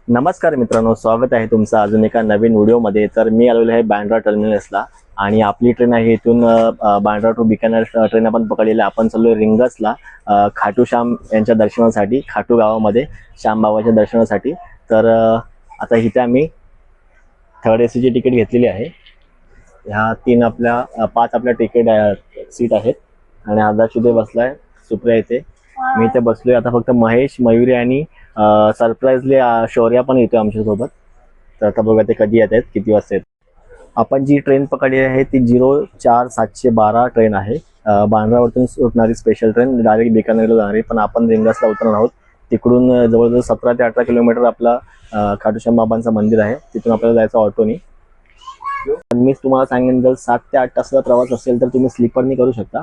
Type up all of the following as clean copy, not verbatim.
नमस्कार मित्रांनो, स्वागत आहे तुमचं अजून एका नवीन व्हिडिओमध्ये। तर मी आलेलो आहे बांद्रा टर्मिनसला आणि आपली ट्रेन आहे इथून बांद्रा टू बिकानेर ट्रेन आपण पकडलेली आहे। आपण चाललोय रिंगसला खाटू श्याम यांच्या दर्शनासाठी, खाटू गावामध्ये श्याम बाबाच्या दर्शनासाठी। तर आता इथे आम्ही थर्ड एसीची तिकीट घेतलेली आहे। ह्या पाच आपल्या तिकीट सीट आहेत आणि आदर्श इथे बसलाय, सुप्रिया इथे, मी इथे बसलोय। आता फक्त महेश, मयुरी आणि सरप्राईजली शौर्या पण येतो आमच्यासोबत। तर आता बघा ते कधी येत आहेत, किती वाजता येत। आपण जी ट्रेन पकडली आहे ती 04712 ट्रेन आहे। बांद्रावरून सुटणारी स्पेशल ट्रेन डायरेक्ट बिकानेरला जाणारी, पण आपण रिंगसला उतरणार आहोत। तिकडून जवळजवळ 17 ते 18 किलोमीटर आपला खाटू श्याम बाबांचं मंदिर आहे, तिथून आपल्याला जायचं ऑटोनी। मी तुम्हाला सांगेन, जर 7 ते 8 तासाचा प्रवास असेल तर तुम्ही स्लीपरनी करू शकता,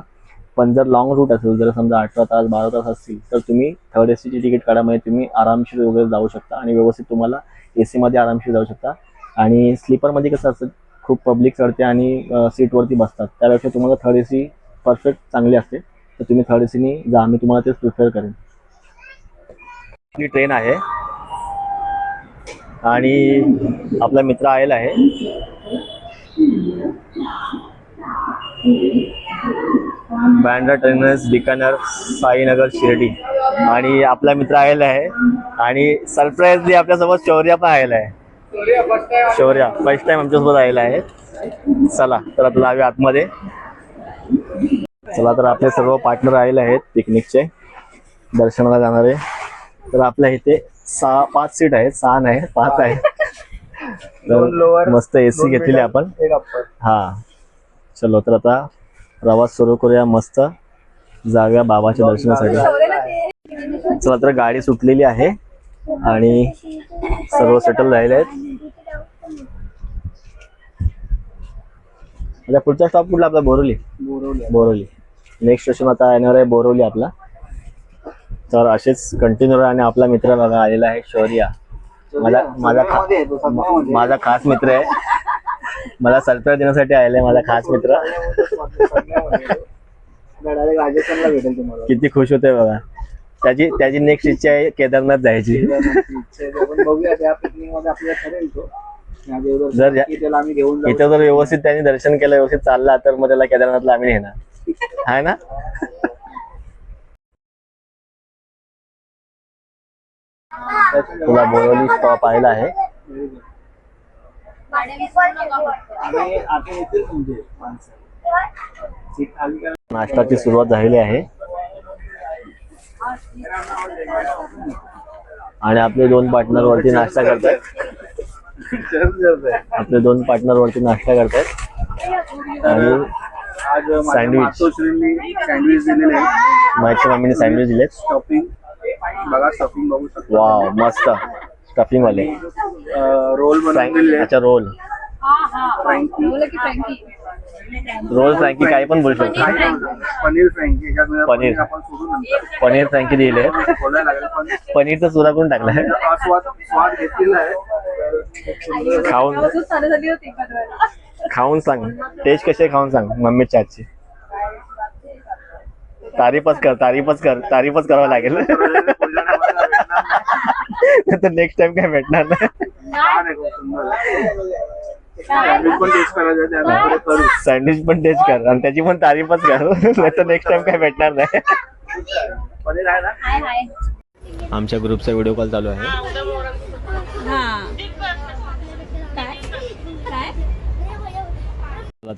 पण जर लॉंग रूट असेल, जर समजा 18 तास 12 तास असतील तर तुम्ही थर्ड एसीची तिकीट काढा, म्हणजे तुम्ही आरामशीर वगैरे जाऊ शकता आणि व्यवस्थित तुम्हाला एसीमध्ये आरामशीर जाऊ शकता। आणि स्लीपरमध्ये कसं असतं, खूप पब्लिक चढते आणि सीटवरती बसतात, त्यापेक्षा तुम्हाला थर्ड एसी परफेक्ट चांगली असते, तर तुम्ही थर्ड एसीनी जा, मी तुम्हाला तेच प्रिफर करेन। ही ट्रेन आहे आणि आपला मित्र आलेला आहे। बांद्रा टर्मिनस, बिकानेर, साईनगर, शिर्डी, आणि आपला मित्र आलेला आहे आणि सरप्राईजली आपल्यासोबत शौर्या पण आलेला आहे। शौर्या फर्स्ट टाइम आमच्यासोबत आलेला आहे। चला तर आता जाऊया आतमध्ये। चला तर आपले सर्व पार्टनर आलेले आहेत पिकनिकचे, दर्शनाला जाणारे। तर आपल्या इथे 5 सीट आहेत, 6 नाही 5 आहे। मस्त एसी घेतलेली आपण। हा चलो तर आता प्रवास सुरू करूया, मस्त जाऊया बाबाच्या दर्शनासाठी। चला तर गाडी सुटलेली आहे आणि सर्व सेटल झालेले आहेत। आता पुढचा स्टॉप कुठला आपला? बोरिवली। बोरिवली नेक्स्ट स्टेशन आता येणार आहे बोरिवली आपला। तर असेच कंटिन्यू आणि आपला मित्र बघा आलेला आहे शौर्या, माझा खास मित्र आहे, मला सरप्राईज देण्यासाठी आलेला आहे माझा खास मित्र। किती खुश होते बघा, त्याची नेक्स्ट इच्छा आहे केदारनाथ जायची। जर इथं जर व्यवस्थित त्यांनी दर्शन केलं, व्यवस्थित चालला, तर मग त्याला केदारनाथला आम्ही नेणार आहे ना। तुला बोरिवली स्टॉप आलेला आहे। नाश्त्याची सुरुवात झालेली आहे आणि आपले 2 पार्टनर वरती नाश्ता करतात। आपले 2 पार्टनर वरती नाश्ता करतात आणि सँडविच दिलेले आहे। माझ्या मम्मीने सँडविच दिलेत, स्टफिंग बघा, स्टफिंग बघू शकता। वाव मस्त स्टफिंग वाले रोल बनवलेले। अच्छा रोल, रोल फ्रँकी काही पण बोलू शकतो। पनीर फ्रँकी, पनीर फ्रँकी दिले, पनीरचा चुरा करून टाकलाय। खाऊन सांग टेस्ट कशी खाऊन सांग मम्मीच्या हातची। तारीफच करावं लागेल, तर नेक्स्ट टाइम काय भेटणार नाही। सँडविच पण टेस्ट कर आणि त्याची पण तारीफच कर, नाही तर नेक्स्ट टाइम काय भेटणार नाही। आमच्या ग्रुपचा व्हिडिओ कॉल चालू आहे।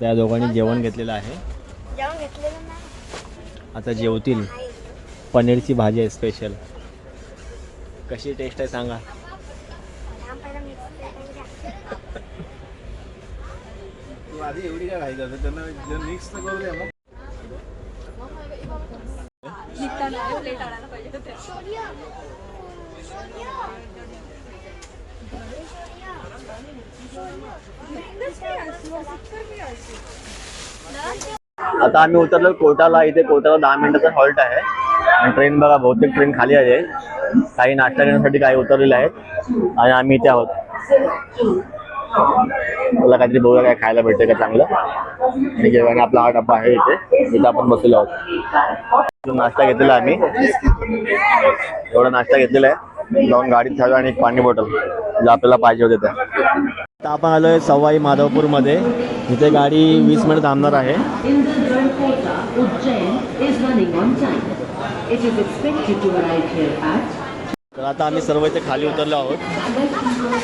त्या दोघांनी जेवण घेतलेलं आहे, आता जेवतील। पनीरची भाजी आहे स्पेशल, कशी टेस्ट आहे सांगा। एवढी काय खायचं, त्यांना मिक्स करू द्या मग। आता आम्ही उतरलो कोटाला। इथे कोटाला 10 मिनिटाचा हॉल्ट आहे आणि ट्रेन बघा, बहुतेक ट्रेन खाली आहे। काही नाश्ता करण्यासाठी काही उतरलेले आहेत आणि आम्ही इथे आहोत। तुला काहीतरी बघूया काय खायला भेटते का चांगलं, आणि जेवण आपला हा डब्बा आहे इथे आपण बसलेलो आहोत। नाश्ता घेतलेला आम्ही, एवढा नाश्ता घेतलेला आहे। जाऊन गाडीत ठेवूया आणि एक पाणी बॉटल जे आपल्याला पाहिजे होते त्या. आता आपण आलोय सवाई माधवपूरमध्ये. इथे गाडी 20 मिनिट थांबणार आहे. तर आता आम्ही सर्व इथे खाली उतरलो आहोत.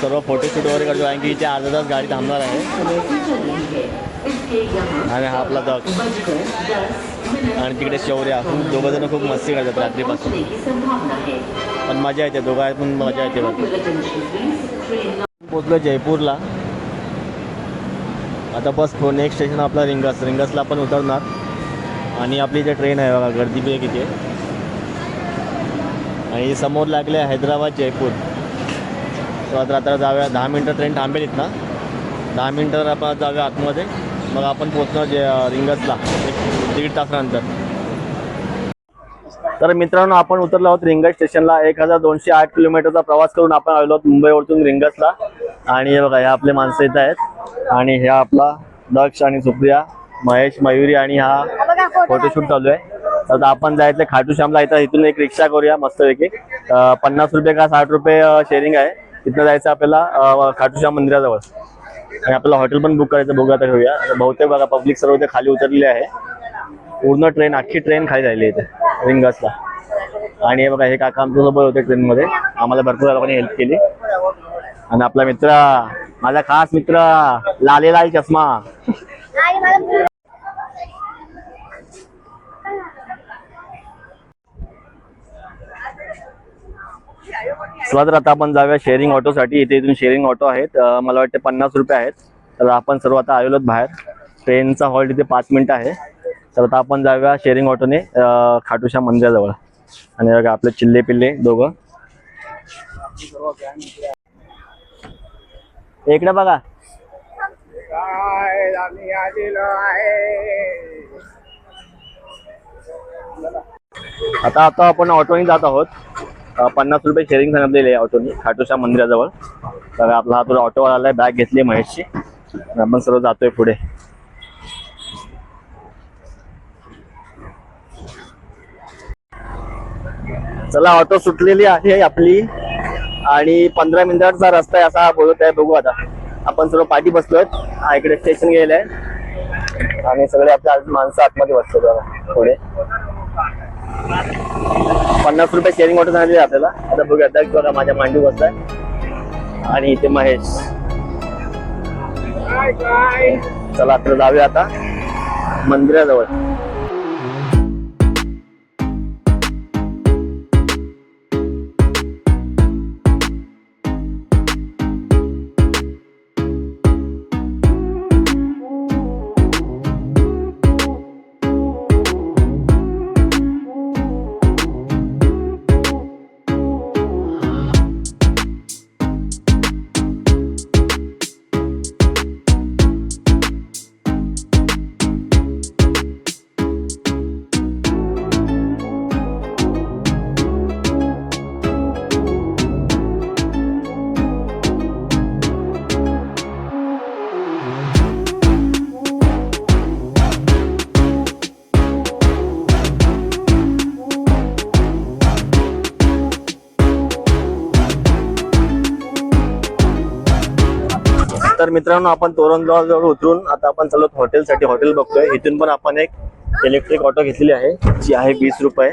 सर्व फोटोशूट वगैरे करतो कारण की इथे अर्धा तास गाडी थांबणार आहे. आणि हा आपला दक्ष आणि तिकडे शौर्या, दोघं जण खूप मस्ती करतात रात्रीपासून. पण मजा येते, दोघांत पण मजा येते. पोचलो जयपूरला. आता बस नेक्स्ट स्टेशन आपला रिंगस. रिंगसला आपण उतरणार आणि आपली इथे ट्रेन आहे बघा, गर्दी बी आहे किती. आणि समोर लागले हैदराबाद जयपूर. तर आता जाऊया, 10 मिनटं ट्रेन थांबेल इथं. 10 मिनटं आपण जाऊया आतमध्ये, मग आपण पोचणार रिंगसला 1.5 तासानंतर. तर मित्रांनो, आपण उतरलो आहोत रिंगस स्टेशनला. 1208 किलोमीटरचा प्रवास करून आपण आलो आहोत मुंबईवरून रिंगसला. आणि हे बघा, हे आपले माणसं इथं आहेत आणि ह्या आपला दक्ष आणि सुप्रिया, महेश, मयुरी आणि हा फोटोशूट चालू आहे. तर आपण जायचं खाटू श्यामला. इथून एक रिक्षा करूया मस्तपैकी. 50 रुपये का 60 रुपये शेअरिंग आहे. तिथं जायचं आपल्याला खाटू श्याम मंदिराजवळ. आणि आपल्याला हॉटेल पण बुक करायचं, बघूया तर घेऊया. बहुतेक बघा पब्लिक सर्व इथे खाली उतरलेले आहे. पूर्ण ट्रेन, अख्खी ट्रेन खाली झालेली इथे रिंगसला. आणि हे बघा, हे काका आमच्या सोबत होते ट्रेनमध्ये, आम्हाला भरपूर लोकांनी हेल्प केली. आणि आपला मित्र, माझा खास मित्र लालेलाल चष्मा. चला तर आता आपण जाऊया शेअरिंग ऑटोसाठी. इथून शेअरिंग ऑटो आहेत, मला वाटते 50 रुपये आहेत. तर आपण सर्व आता आलेलो बाहेर. ट्रेनचा हॉल्ट इथे 5 मिनिटं आहे. तर आता आपण जाऊया शेअरिंग ऑटोने खाटू श्याम मंदिराजवळ. आणि बघा आपले चिल्ले पिल्ले दोघं इकडे बघा. आता आपण ऑटोने जात आहोत. 50 रुपये शेअरिंग सांगितलेले आहे ऑटोने खाटू श्याम मंदिराजवळ. तर आपला हा थोडा ऑटोवाला आलाय, बॅग घेतली महेशची. आपण सर्व जातोय पुढे. चला, ऑटो सुटलेली आहे आपली आणि 15 मिनिटाचा रस्ता आहे असा बोलत आहे. बघू आता. आपण सर्व पाठी बसलोय. हा इकडे स्टेशन गेलंय आणि सगळे आपल्या माणसं आतमध्ये बसतो बघा पुढे. 50 रुपये शेअरिंग ऑटो सांगितले आपल्याला. आता बघूया. दक्ष बघा माझ्या मांडी बसलाय आणि इथे महेश. चला आता जाऊया आता मंदिराजवळ. तर मित्रांनो, आपण तोरणजवळ उतरून आता आपण चाललो हॉटेलसाठी. हॉटेल बघतोय. इथून पण आपण एक इलेक्ट्रिक ऑटो घेतलेली आहे, जी आहे 20 रुपये.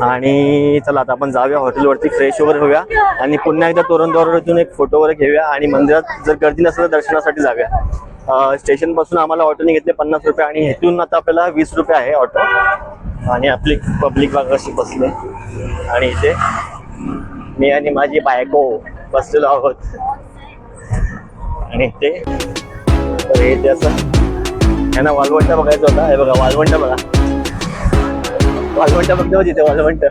आणि चला आता आपण जाऊया हॉटेलवरती, फ्रेश वगैरे होऊया आणि पुन्हा एकदा तोरणजवळ इथून एक फोटो वगैरे घेऊया आणि मंदिरात जर गर्दी नसेल तर दर्शनासाठी जाऊया. स्टेशन पासून आम्हाला ऑटोने घेतले 50 रुपये आणि इथून आता आपल्याला 20 रुपये आहे ऑटो. आणि आपली पब्लिक बाग अशी बसले आणि इथे मी आणि माझी बायको बसलेलो आहोत. आणि ते असं यांना वालवंट बघायचं होता. हे बघा वालवंट बघा, वालवंट बघतो तिथे वालवंट.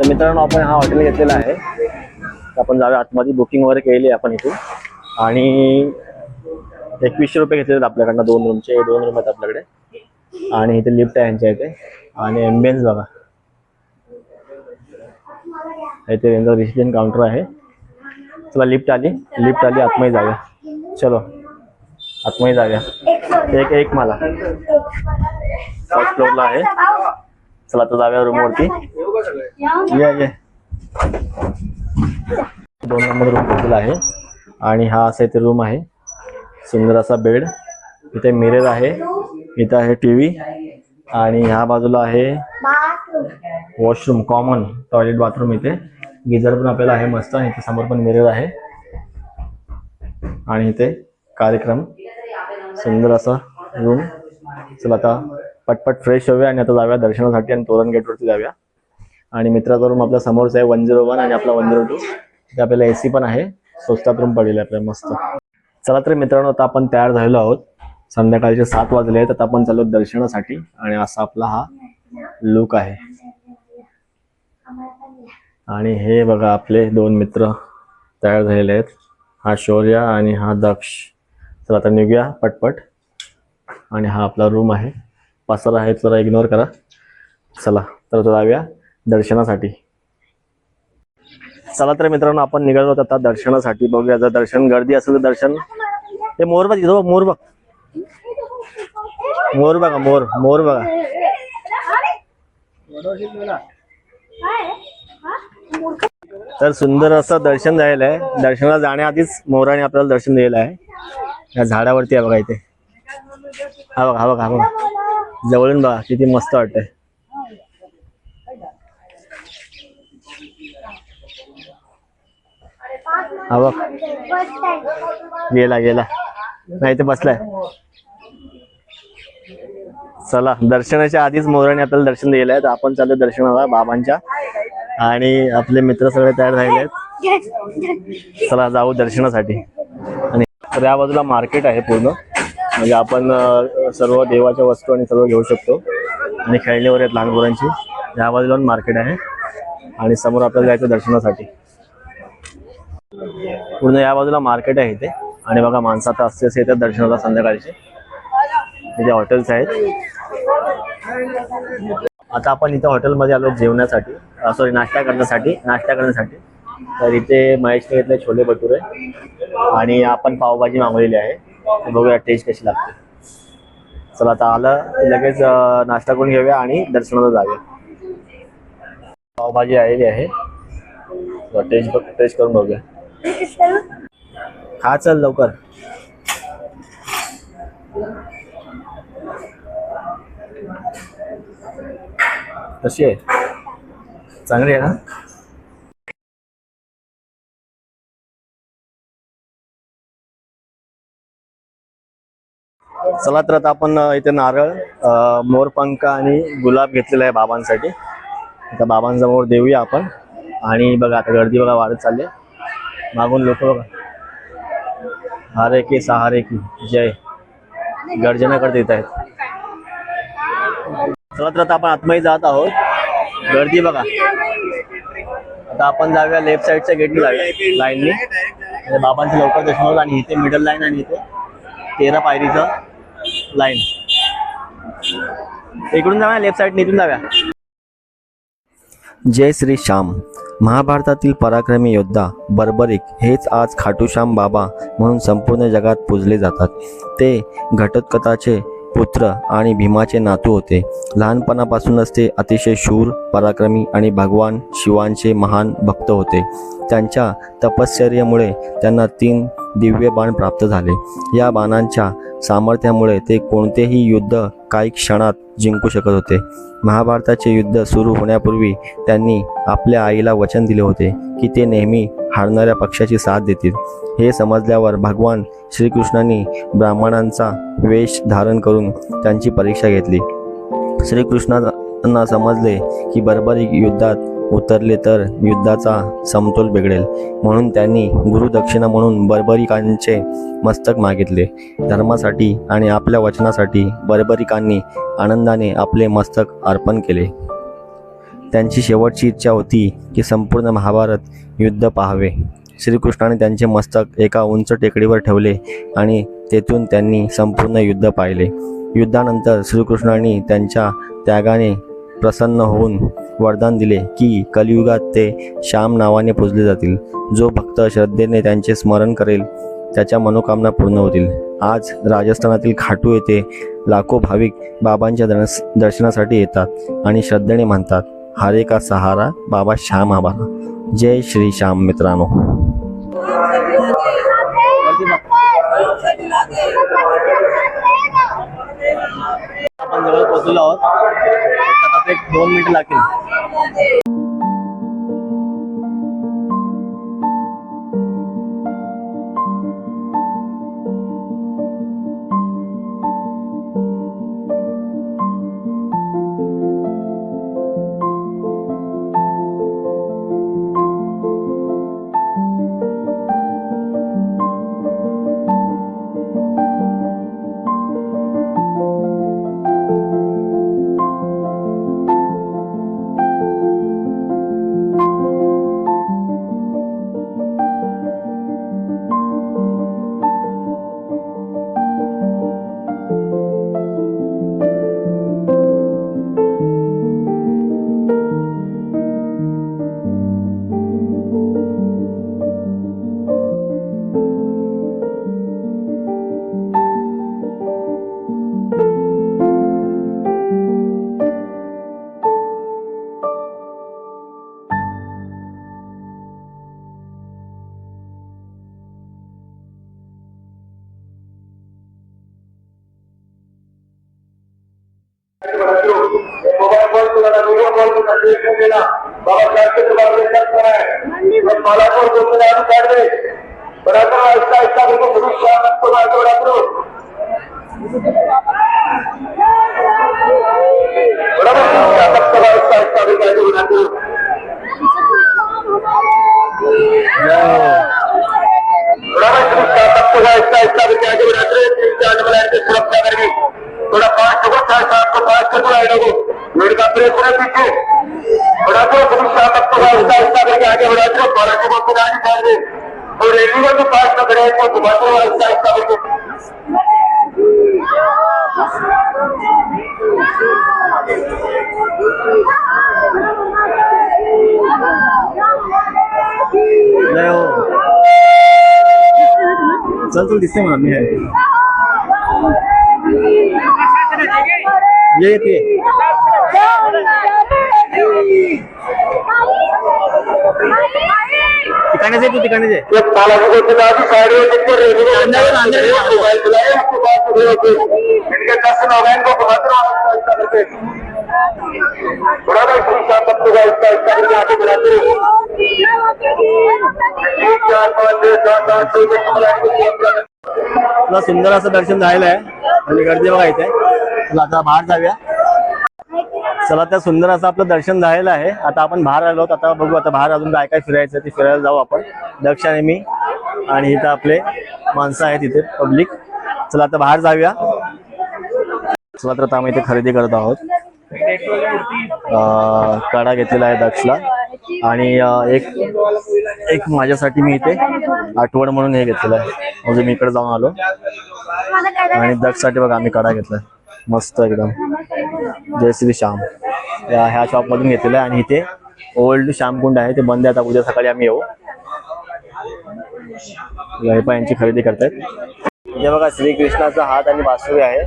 तर मित्रांनो आपण हा हॉटेल घेतलेला आहे, तर आपण जाऊया आतमध्ये. बुकिंग वगैरे केली आपण इथून आणि 2100 रुपये घेतलेले आहेत आपल्याकडनं. 2 रूमचे 2 रूम आहेत आपल्याकडे आणि इथे लिफ्ट आहे यांच्या इथे. आणि एम्बियन्स बघा, इथे यांचं रिसेप्शन काउंटर आहे. चला लिफ्ट आली आतमध्ये जाऊया. चलो आतमध्ये जाऊया. एक मला फर्स्ट फ्लोअरला आहे. चला आता जाऊया रूमवरती. ये 2 नंबर रूम घेतलेला आहे आणि हा असा इथे रूम आहे. सुंदर असा बेड, इथे मिरर आहे, इथं आहे टीव्ही आणि ह्या बाजूला आहे वॉशरूम, कॉमन टॉयलेट बाथरूम. इथे गिझर पण आपल्याला आहे मस्त. इथे समोर पण मिरर आहे आणि इथे कार्यक्रम. सुंदर असा रूम. चला आता पटपट फ्रेश होऊया आणि आता जाऊया दर्शनासाठी आणि तोरण गेटवरती जाऊया. आणि मित्राचा रूम आपल्या समोरचा आहे 101 आणि आपला 102. इथे आपल्याला AC पण आहे. स्वस्तात रूम पडलेला आहे आपल्याला मस्त. चला तर मित्रांनो आता आपण तयार झालेलो आहोत. संध्याकाळचे 7 वाजले आहेत. आता आपण चाललो दर्शनासाठी आणि असा आपला हा लुक आहे. आणि हे बघा आपले 2 मित्र तयार झालेले आहेत, हा शौर्य आणि हा दक्ष. चला आता निघूया पटपट. आणि हा आपला रूम आहे. पसारा आहे, जरा इग्नोर करा. चला तर जाऊया दर्शनासाठी. चला तर मित्रांनो आपण निघालो आहोत आता दर्शनासाठी. बघूया जर दर्शन गर्दी असेल तर दर्शन. हे मोर बघ, मोर बघ, मोर बघा, मोर बघा. तर सुंदर असं दर्शन झालेलं आहे. दर्शनाला जाण्याआधीच मोराने आपल्याला दर्शन दिलेलं आहे. या झाडावरती आहे बघा इथे. हा बघा जवळून बघा किती मस्त वाटतंय. हा बघ गेला नाही ते बसलाय. चला दर्शनाच्या आधीच मोराने आपल्याला दर्शन दिलेलं आहे. तर आपण चालू दर्शनाला बाबांच्या आणि आपले मित्र सगळे तयार झालेले आहेत. चला जाऊ दर्शनासाठी. आणि तर या बाजूला मार्केट आहे पूर्ण, म्हणजे आपण सर्व देवाच्या वस्तू आणि सर्व घेऊ शकतो. आणि खेळणीवर आहेत लहान मुलांची. या बाजूला मार्केट आहे आणि समोर आपल्याला जायचं दर्शनासाठी. पूर्ण या बाजूला मार्केट आहे इथे. आणि बघा माणसं आता असे येतात दर्शनाला संध्याकाळचे. इथे हॉटेल्स आहेत. आता आपण इथे हॉटेलमध्ये आलो जेवण्यासाठी, सॉरी नाश्ता करण्यासाठी. तर इथे महेशने घेतले छोले भटुरे आणि आपण पावभाजी मागवलेली आहे. बघूया टेस्ट कशी लागते. चला आता आलं लगेच नाश्ता करून घेऊया आणि दर्शनाला जाऊया. पावभाजी आलेली आहे, टेस्ट करून बघूया. खा चल लवकर. कशी आहे? चांगली आहे ना? चला तर आता आपण इथे नारळ, मोरपंख आणि गुलाब घेतलेला आहे बाबांसाठी. आता बाबांसमोर देऊया आपण. आणि बघा आता गर्दी बघा वाढत चालली. मागून लोक बघा हारे की सहारे की जय गर्जना करत येत आहेत. चला तर आता आपण आतमध्ये जात आहोत. गर्दी बघा. आता आपण जाऊया लेफ्ट साईडच्या गेटने जाऊया लाईनने. बाबांचं लवकर दर्शन होईल. आणि इथे मिडल लाईन आणि इथे 13 पायरीचं लाईन. इकडून जाऊया लेफ्ट साईडने, इथून जाऊया. जय श्री श्याम. महाभारतातील पराक्रमी योद्धा बर्बरिक हेच आज खाटूश्याम बाबा म्हणून संपूर्ण जगात पूजले जातात. ते घटोत्कचाचे पुत्र आणि भीमाचे नातू होते. लहानपणापासूनच ते अतिशय शूर, पराक्रमी आणि भगवान शिवांचे महान भक्त होते. त्यांच्या तपश्चर्येमुळे त्यांना 3 दिव्य बाण प्राप्त झाले. या बाणांच्या सामर्थ्यामुळे ते कोणतेही युद्ध काही क्षणात जिंकू शकत होते. महाभारताचे युद्ध सुरू होण्यापूर्वी त्यांनी आपल्या आईला वचन दिले होते की ते नेहमी हारणाऱ्या पक्षाची साथ देतील. हे समजल्यावर भगवान श्रीकृष्णांनी ब्राह्मणांचा वेश धारण करून त्यांची परीक्षा घेतली. श्रीकृष्णांना समजले की बर्बरिक युद्धात उतरले तर युद्धाचा समतोल बिघडेल, म्हणून त्यांनी गुरुदक्षिणा म्हणून बर्बरिकांचे मस्तक मागितले. धर्मासाठी आणि आपल्या वचनासाठी बर्बरिकांनी आनंदाने आपले मस्तक अर्पण केले. त्यांची शेवटची इच्छा होती की संपूर्ण महाभारत युद्ध पाहावे. श्रीकृष्णाने त्यांचे मस्तक एका उंच टेकडीवर ठेवले आणि तेथून त्यांनी संपूर्ण युद्ध पाहिले. युद्धानंतर श्रीकृष्णांनी त्यांच्या त्यागाने प्रसन्न होऊन वरदान दिले की कलियुगात ते श्याम नावाने पूजले जातील. जो भक्त श्रद्धेने त्यांचे स्मरण करेल त्याच्या मनोकामना पूर्ण होतील. आज राजस्थानातील खाटू येथे लाखो भाविक बाबांच्या दर्शनासाठी येतात आणि श्रद्धेने म्हणतात, हरे का सहारा बाबा श्याम आम्हाला. जय श्री श्याम मित्रांनो. आपण जवळ पोहोचलो आहोत. आता एक 2 मिनिटं लागतील. मोबाइल फोन तुम्हारा वीडियो कॉल को संदेश नहीं देना बाबा साहब के तुम्हारे लिए सब करा है बस माला को तुम्हें आगे काट दे बड़ा करो ऐसा ऐसा देखो गुरु शाह को आगे बढ़ा करो बड़ा सब करो ऐसा ऐसा देखो आगे बढ़ा करो बड़ा गुरु शाह सबको ऐसा ऐसा देखो आगे बढ़ा करो 3-4 मिनट की सुरक्षा करेगी थोड़ा फास्ट हो साहब को फास्ट कर रहा है लोगों लड़का ब्रेक होना पीछे बड़ा तो गुरु शाह तक तो ऐसा ऐसा करके आगे बढ़ा दो बारह को बहुत आगे बढ़ा दे और रेडी में भी फास्ट कर रहे हैं तो घुमाते हुए ऐसा ऐसा करके जय हो. चल चल दिसते म्हणा मी आहे. ये येते ठिकाणी जे तू ठिकाणी जे एक पाला को चला दी साइड में देखो रेडी में अंदर मोबाइल चलाए उसके बाद तो इनके दर्शन हो गए इनको घुमाते रहो ऐसा करके बड़ा भाई गुरु शाह तक तो ऐसा ऐसा करके आगे बढ़ाते रहो 1 4 5 6 7 8 9 तुला सुंदर असं दर्शन झालेलं आहे आणि गर्दी बघा इथे. चला आता बाहेर जाऊया. चला त्या सुंदर असं आपलं दर्शन झालेलं आहे. आता आपण बाहेर आलो आहोत. आता बघू आता बाहेर अजून काय काय फिरायचं ते फिरायला जाऊ आपण. दक्ष आणि मी आणि इथं आपले माणसं आहेत इथे पब्लिक. चला आता बाहेर जाऊया. चला तर आता आम्ही इथे खरेदी करत आहोत. कडा घेतलेला आहे दक्षला आणि एक माझ्यासाठी मी इथे आठवण म्हणून हे घेतलेलं आहे. म्हणजे मी इकडे जाऊन आलो आणि दक्षसाठी बघा आम्ही कडा घेतलाय मस्त एकदम. जय श्री श्याम ह्या शॉप मधून घेतलेलं आहे आणि इथे ओल्ड श्यामकुंड आहे ते बंद आहे. आता उद्या सकाळी आम्ही येऊ. हे पण यांची खरेदी करतायत. इथे बघा श्रीकृष्णाचा हात आणि बासुरी आहे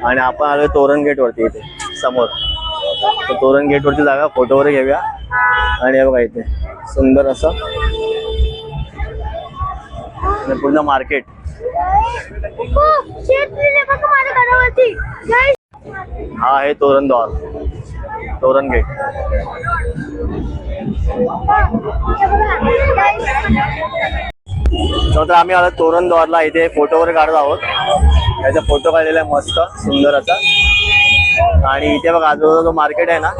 आणि आपण आलोय तोरण गेट वरती इथे समोर. तर तोरण गेट वरती जागा फोटो वगैरे घेऊया आणि हे बघा इथे सुंदर असं पूर्ण मार्केट. हा आहे तोरणद्वार तोरण गेट. तर आम्ही आलो तोरणद्वारला. इथे फोटो वगैरे काढत आहोत. याचा फोटो काढलेला आहे मस्त सुंदर असा. आणि इथे बघा आजूबाजूला जो मार्केट आहे ना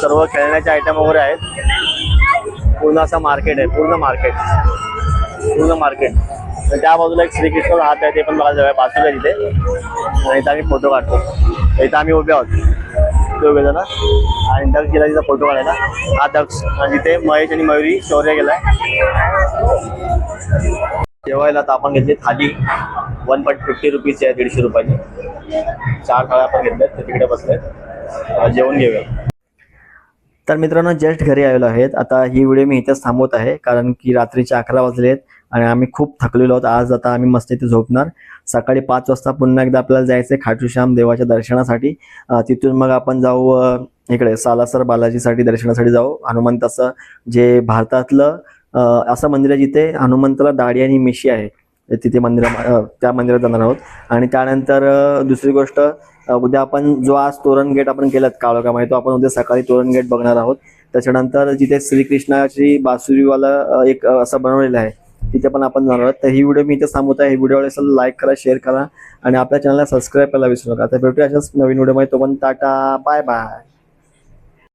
सर्व खेळण्याचे आयटम वगैरे आहेत. पूर्ण असं मार्केट आहे पूर्ण मार्केट. त्या बाजूला एक श्रीकृष्ण हात आहे ते पण बघायला जाऊया. बाजूला तिथे आणि इथे आम्ही फोटो काढतो. इथे आम्ही उभे आहोत. दोघे जण आणि दक्ष गेला तिचा फोटो काढायला. हा दक्ष आणि तिथे महेश आणि मयुरी शौर्य गेलाय जेवायला. तर आपण घेतली थाली 150 रुपीजची आहे, 150 रुपयाची. 4 थाळ्या आपण घेतल्यात, ते तिकडे बसलेत. जेवण घेऊया. तर मित्रांनो जस्ट घरी आलेलो आहेत. आता ही व्हिडिओ मी इथेच थांबवत आहे कारण की रात्रीचे 11 वाजले आहेत आणि आम्ही खूप थकलेलो आहोत. आज आता आम्ही मस्त इथे झोपणार. सकाळी 5 वाजता पुन्हा एकदा आपल्याला जायचं आहे खाटूश्याम देवाच्या दर्शनासाठी. तिथून मग आपण जाऊ इकडे सालासर बालाजीसाठी दर्शनासाठी जाऊ. हनुमंताचं जे भारतातलं असं मंदिर आहे जिथे हनुमंताला दाढी आणि मिशी आहे, तिथे त्या मंदिरात जाणार आहोत. आणि त्यानंतर दुसरी गोष्ट, उद्या आपण जो आज तोरण गेट आपण केलं काळोखामध्ये, तो आपण उद्या सकाळी तोरण गेट बघणार आहोत. त्याच्यानंतर जिथे श्रीकृष्णाची बासुरीवाला एक असं बनवलेलं आहे तिथे पण आपण जाणार आहोत. तर ही व्हिडिओ मी इथे थांबवत आहे. ही व्हिडिओ असेल लाईक करा, शेअर करा आणि आपल्या चॅनलला सबस्क्राईब करायला विसरू नका. तर भेटूया अशाच नवीन व्हिडिओमध्ये. तो पण टाटा, बाय बाय.